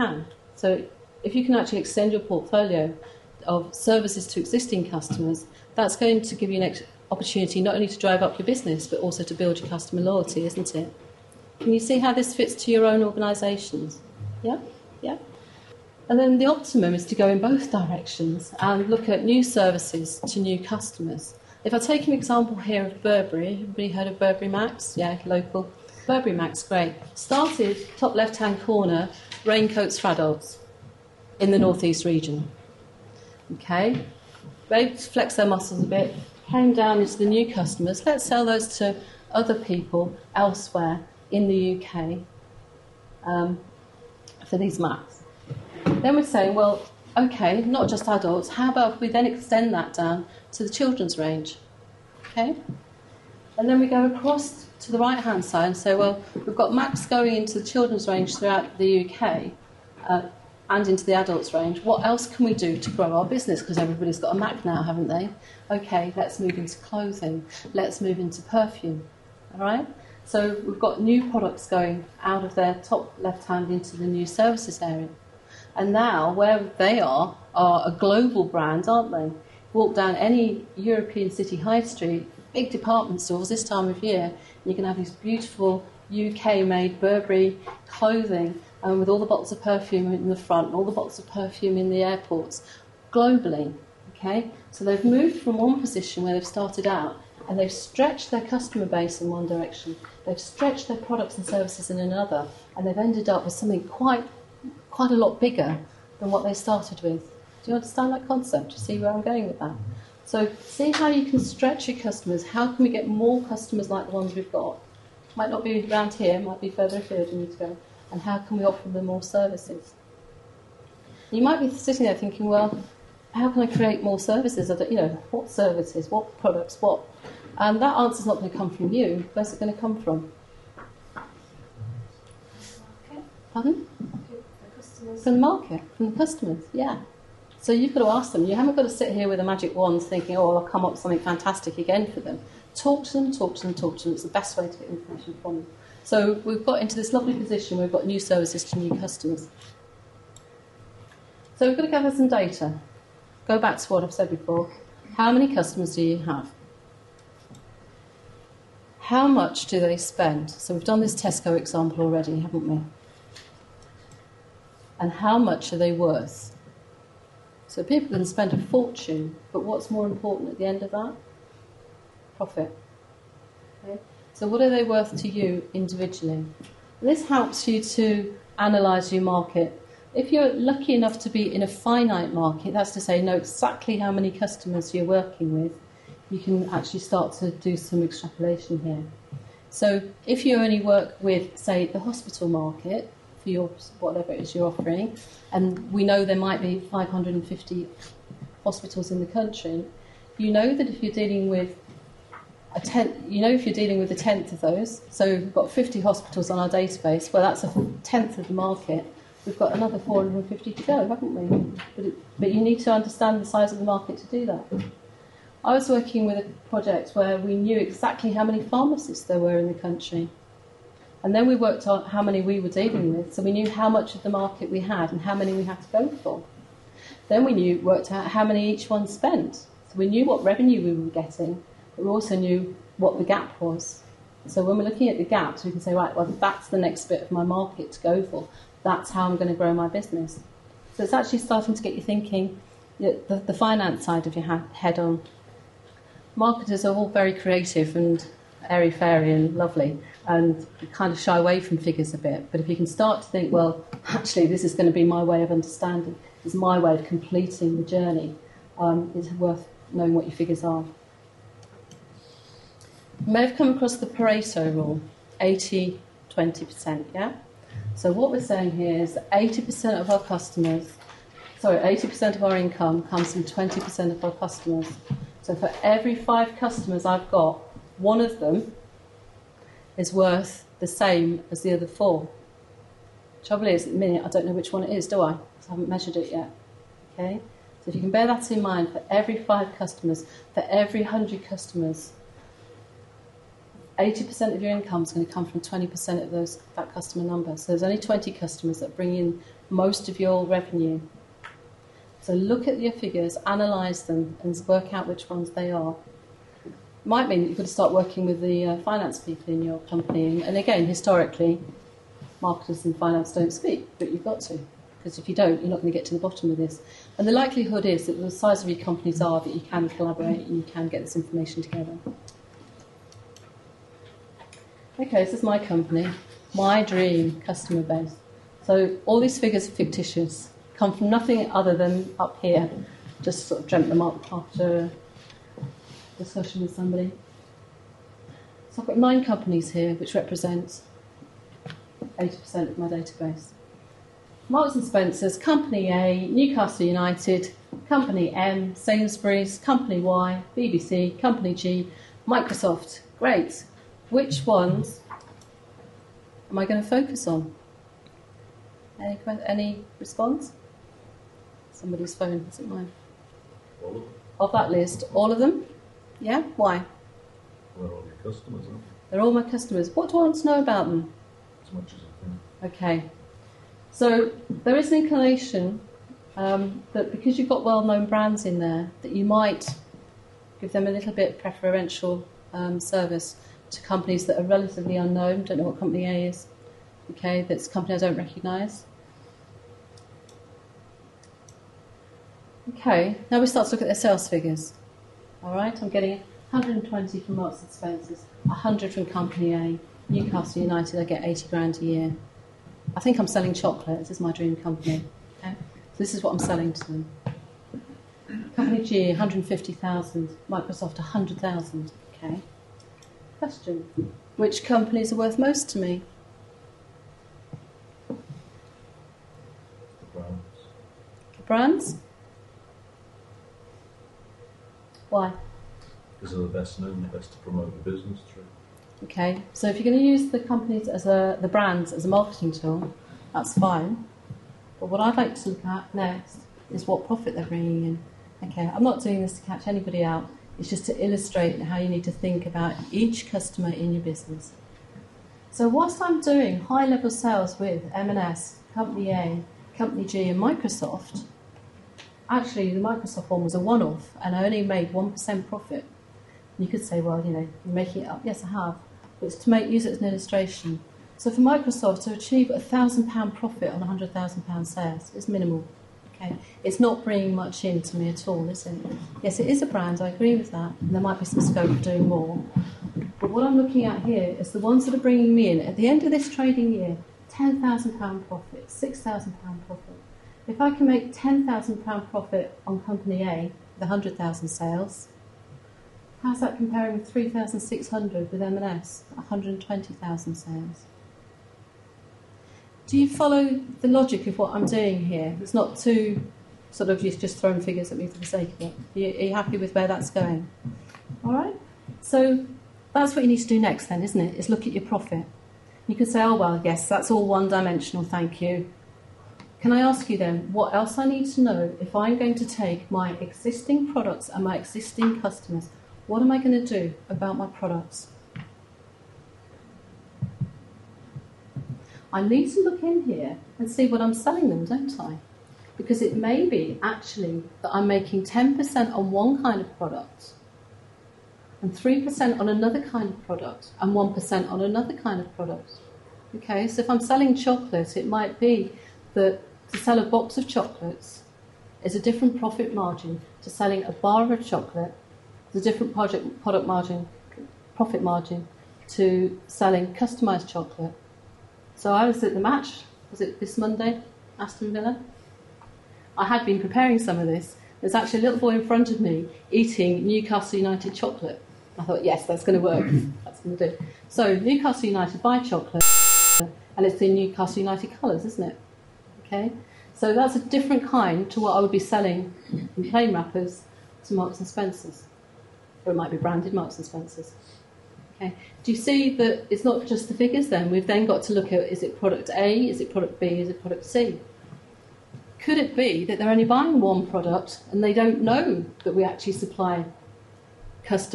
can. So if you can actually extend your portfolio of services to existing customers, that's going to give you an opportunity not only to drive up your business, but also to build your customer loyalty, isn't it? Can you see how this fits to your own organisations? Yeah? Yeah? And then the optimum is to go in both directions and look at new services to new customers. If I take an example here of Burberry, everybody heard of Burberry Max? Yeah, local. Burberry Max, great. Started, top left-hand corner, raincoats for adults in the northeast region. Okay, they flex their muscles a bit, came down into the new customers. Let's sell those to other people elsewhere in the UK for these mats. Then we're saying, well, okay, not just adults, how about if we then extend that down to the children's range? Okay? And then we go across to the right-hand side and say, well, we've got Max going into the children's range throughout the UK and into the adults range. What else can we do to grow our business? Because everybody's got a Mac now, haven't they? Okay, let's move into clothing. Let's move into perfume. All right? So we've got new products going out of their top left-hand into the new services area. And now, where they are a global brand, aren't they? Walk down any European city high street, big department stores this time of year, and you can have these beautiful UK-made Burberry clothing with all the bottles of perfume in the front and all the bottles of perfume in the airports, globally. Okay? So they've moved from one position where they've started out and they've stretched their customer base in one direction, they've stretched their products and services in another, and they've ended up with something quite a lot bigger than what they started with. Do you understand that concept? Do you see where I'm going with that? So see how you can stretch your customers. How can we get more customers like the ones we've got? Might not be around here, might be further afield you need to go. And how can we offer them more services? You might be sitting there thinking, well, how can I create more services? What services, what products, what? And that answer's not going to come from you. Where's it going to come from? Pardon? From the market, from the customers, yeah. So you've got to ask them. You haven't got to sit here with a magic wand thinking, oh, I'll come up with something fantastic again for them. Talk to them, talk to them, talk to them. It's the best way to get information from them. So we've got into this lovely position where we've got new services to new customers. So we've got to gather some data. Go back to what I've said before. How many customers do you have? How much do they spend? So we've done this Tesco example already, haven't we? And how much are they worth? So people can spend a fortune, but what's more important at the end of that? Profit. Okay? So what are they worth to you individually? And this helps you to analyse your market. If you're lucky enough to be in a finite market, that's to say know exactly how many customers you're working with, you can actually start to do some extrapolation here. So if you only work with, say, the hospital market, for your whatever it is you're offering, and we know there might be 550 hospitals in the country, you know that if you're dealing with a tenth of those, so we've got 50 hospitals on our database, well, that's a tenth of the market. We've got another 450 to go, haven't we? But you need to understand the size of the market to do that. I was working with a project where we knew exactly how many pharmacists there were in the country. And then we worked out how many we were dealing with, so we knew how much of the market we had and how many we had to go for. Then we worked out how many each one spent. So we knew what revenue we were getting, but we also knew what the gap was. So when we're looking at the gaps, we can say, right, well, that's the next bit of my market to go for. That's how I'm going to grow my business. So it's actually starting to get you thinking the finance side of your head on. Marketers are all very creative and airy-fairy and lovely, and kind of shy away from figures a bit. But if you can start to think, well, actually, this is going to be my way of understanding, this is my way of completing the journey, it's worth knowing what your figures are. You may have come across the Pareto rule, 80-20%, yeah? So what we're saying here is that 80% of our 80% of our income comes from 20% of our customers. So for every 5 customers I've got, one of them is worth the same as the other 4. Trouble is, at the minute, I don't know which one it is, do I? Because I haven't measured it yet. Okay? So if you can bear that in mind, for every 5 customers, for every 100 customers, 80% of your income is going to come from 20% of that customer number. So there's only 20 customers that bring in most of your revenue. So look at your figures, analyse them, and work out which ones they are. Might mean that you've got to start working with the finance people in your company. And again, historically, marketers and finance don't speak, but you've got to. Because if you don't, you're not going to get to the bottom of this. And the likelihood is that the size of your companies are that you can collaborate and you can get this information together. Okay, this is my company, my dream customer base. So all these figures are fictitious, come from nothing other than up here. Just sort of dreamt them up after a discussion with somebody. So I've got 9 companies here, which represents 80% of my database. Marks and Spencer's, Company A, Newcastle United, Company M, Sainsbury's, Company Y, BBC, Company G, Microsoft. Great. Which ones am I going to focus on? Any response? Somebody's phone, is it mine? All of them. Of that list, all of them? Yeah? Why? They're all your customers, aren't They're all my customers. What do I want to know about them? they? As much as I can. Okay. So there is an inclination that because you've got well-known brands in there, that you might give them a little bit preferential service to companies that are relatively unknown. Don't know what Company A is. Okay, that's a company I don't recognise. Okay, now we start to look at their sales figures. All right, I'm getting 120 from Marks and Spencer's, 100 from Company A, Newcastle United. I get 80 grand a year. I think I'm selling chocolate. This is my dream company. Okay? So this is what I'm selling to them. Company G, 150,000. Microsoft, 100,000. Okay. Question: which companies are worth most to me? The brands. The brands. Why? Because they're the best known, the best to promote the business through. Okay, so if you're going to use the companies as the brands as a marketing tool, that's fine. But what I'd like to look at next is what profit they're bringing in. Okay, I'm not doing this to catch anybody out. It's just to illustrate how you need to think about each customer in your business. So whilst I'm doing high-level sales with M&S, Company A, Company G and Microsoft, actually the Microsoft one was a one-off and I only made 1% profit. You could say, well, you know, you're making it up. Yes, I have. But it's to use it as an illustration. So for Microsoft to achieve a £1,000 profit on £100,000 sales is minimal. Okay, it's not bringing much in to me at all, is it? Yes, it is a brand. I agree with that. And there might be some scope for doing more. But what I'm looking at here is the ones that are bringing me in at the end of this trading year, £10,000 profit, £6,000 profit. If I can make £10,000 profit on Company A with 100,000 sales, how's that comparing with 3,600 with M&S, 120,000 sales? Do you follow the logic of what I'm doing here? It's not too sort of just throwing figures at me for the sake of it. Are you happy with where that's going? All right? So that's what you need to do next then, isn't it? Is look at your profit. You could say, oh, well, yes, that's all one-dimensional, thank you. Can I ask you then, what else I need to know if I'm going to take my existing products and my existing customers? What am I going to do about my products? I need to look in here and see what I'm selling them, don't I? Because it may be actually that I'm making 10% on one kind of product and 3% on another kind of product and 1% on another kind of product. Okay, so if I'm selling chocolate, it might be that to sell a box of chocolates is a different profit margin to selling a bar of chocolate. There's a different profit margin to selling customised chocolate. So I was at the match, was it this Monday, Aston Villa? I had been preparing some of this. There's actually a little boy in front of me eating Newcastle United chocolate. I thought, yes, that's going to work. That's going to do. So Newcastle United buy chocolate, and it's in Newcastle United colours, isn't it? Okay. So that's a different kind to what I would be selling in plain wrappers to Marks and Spencer's. Or it might be branded Marks and Spencer's. Okay. Do you see that it's not just the figures then? We've then got to look at, is it product A, is it product B, is it product C? Could it be that they're only buying one product and they don't know that we actually supply custom